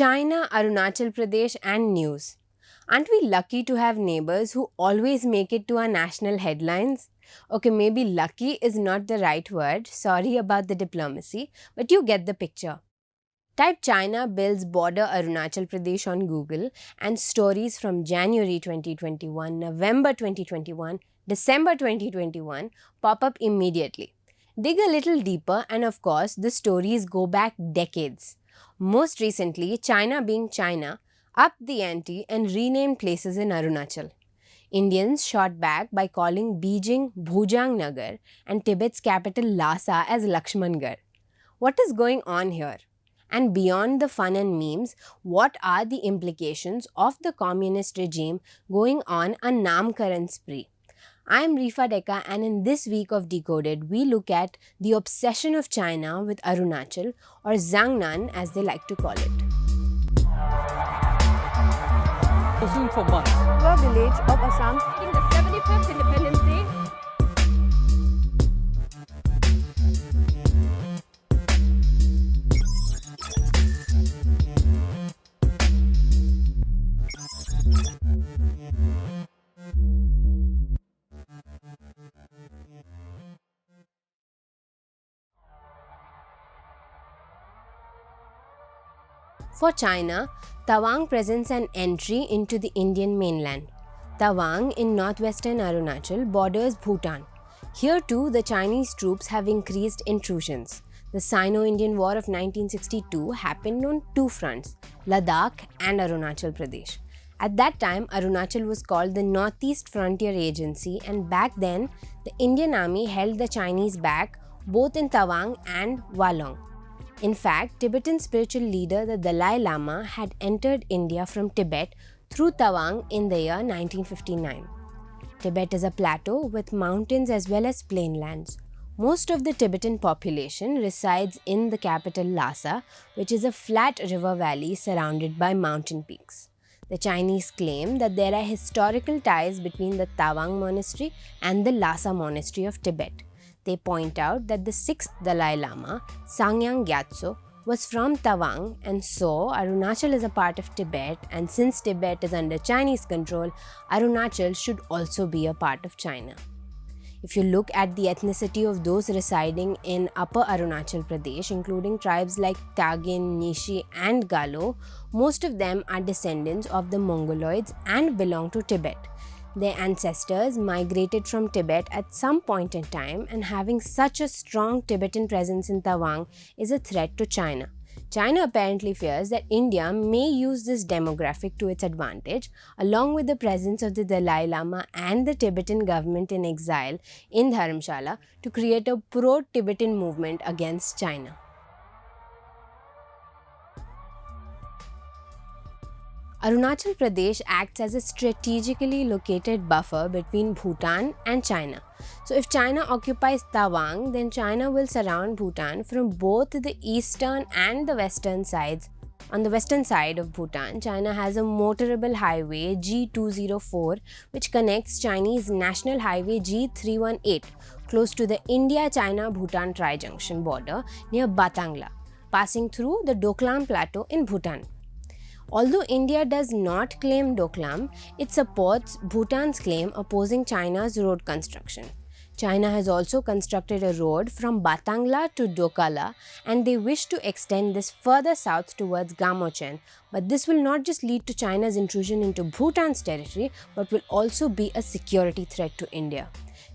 China, Arunachal Pradesh, and news. Aren't we lucky to have neighbors who always make it to our national headlines? Okay, maybe lucky is not the right word, sorry about the diplomacy, but you get the picture. Type China builds border Arunachal Pradesh on Google and stories from January 2021, November 2021, December 2021 pop up immediately. Dig a little deeper, and of course, the stories go back decades. Most recently, China being China, upped the ante and renamed places in Arunachal. Indians shot back by calling Beijing Bhujang Nagar and Tibet's capital Lhasa as Laxmangarh. What is going on here? And beyond the fun and memes, what are the implications of the communist regime going on a Naamkaran spree? I am Rifa Deka, and in this week of Decoded, we look at the obsession of China with Arunachal, or Zangnan as they like to call it. For months. The village of Assam in the 75th Independence Day. For China, Tawang presents an entry into the Indian mainland. Tawang in northwestern Arunachal borders Bhutan. Here too, the Chinese troops have increased intrusions. The Sino-Indian War of 1962 happened on two fronts, Ladakh and Arunachal Pradesh. At that time, Arunachal was called the Northeast Frontier Agency, and back then, the Indian Army held the Chinese back both in Tawang and Walong. In fact, Tibetan spiritual leader the Dalai Lama had entered India from Tibet through Tawang in the year 1959. Tibet is a plateau with mountains as well as plainlands. Most of the Tibetan population resides in the capital Lhasa, which is a flat river valley surrounded by mountain peaks. The Chinese claim that there are historical ties between the Tawang monastery and the Lhasa monastery of Tibet. They point out that the 6th Dalai Lama, Sangyang Gyatso, was from Tawang, and so Arunachal is a part of Tibet, and since Tibet is under Chinese control, Arunachal should also be a part of China. If you look at the ethnicity of those residing in Upper Arunachal Pradesh, including tribes like Tagin, Nishi and Galo, most of them are descendants of the Mongoloids and belong to Tibet. Their ancestors migrated from Tibet at some point in time, and having such a strong Tibetan presence in Tawang is a threat to China. China apparently fears that India may use this demographic to its advantage, along with the presence of the Dalai Lama and the Tibetan government in exile in Dharamshala, to create a pro-Tibetan movement against China. Arunachal Pradesh acts as a strategically located buffer between Bhutan and China. So if China occupies Tawang, then China will surround Bhutan from both the eastern and the western sides. On the western side of Bhutan, China has a motorable highway G204 which connects Chinese National Highway G318 close to the India-China-Bhutan tri-junction border near Batangla, passing through the Doklam Plateau in Bhutan. Although India does not claim Doklam, it supports Bhutan's claim opposing China's road construction. China has also constructed a road from Batangla to Dokala, and they wish to extend this further south towards Gamochen. But this will not just lead to China's intrusion into Bhutan's territory, but will also be a security threat to India.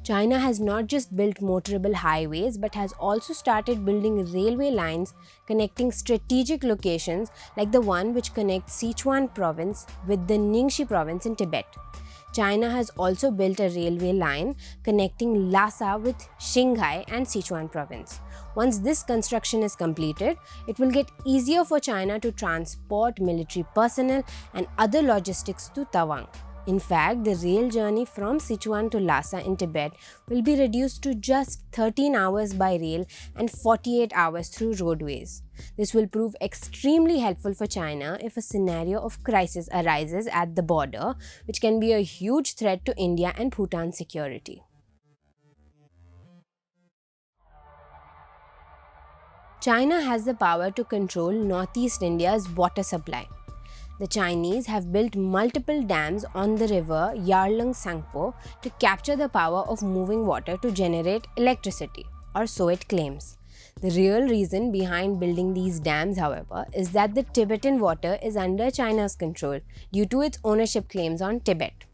China has not just built motorable highways, but has also started building railway lines connecting strategic locations like the one which connects Sichuan province with the Ningxi province in Tibet. China has also built a railway line connecting Lhasa with Qinghai and Sichuan province. Once this construction is completed, it will get easier for China to transport military personnel and other logistics to Tawang. In fact, the rail journey from Sichuan to Lhasa in Tibet will be reduced to just 13 hours by rail and 48 hours through roadways. This will prove extremely helpful for China if a scenario of crisis arises at the border, which can be a huge threat to India and Bhutan's security. China has the power to control northeast India's water supply. The Chinese have built multiple dams on the river Yarlung Sangpo to capture the power of moving water to generate electricity, or so it claims. The real reason behind building these dams, however, is that the Tibetan water is under China's control due to its ownership claims on Tibet.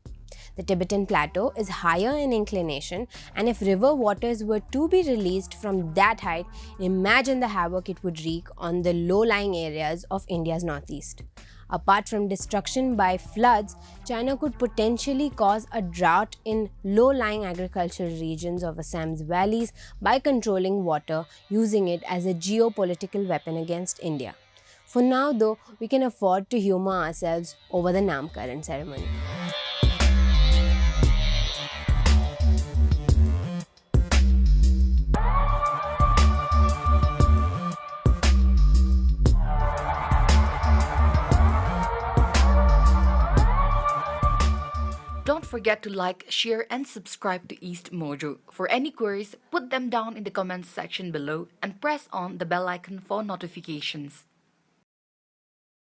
The Tibetan plateau is higher in inclination, and if river waters were to be released from that height, imagine the havoc it would wreak on the low-lying areas of India's northeast. Apart from destruction by floods, China could potentially cause a drought in low-lying agricultural regions of Assam's valleys by controlling water, using it as a geopolitical weapon against India. For now, though, we can afford to humor ourselves over the Naamkaran ceremony. Don't forget to like, share, and subscribe to EastMojo. For any queries, put them down in the comments section below and press on the bell icon for notifications.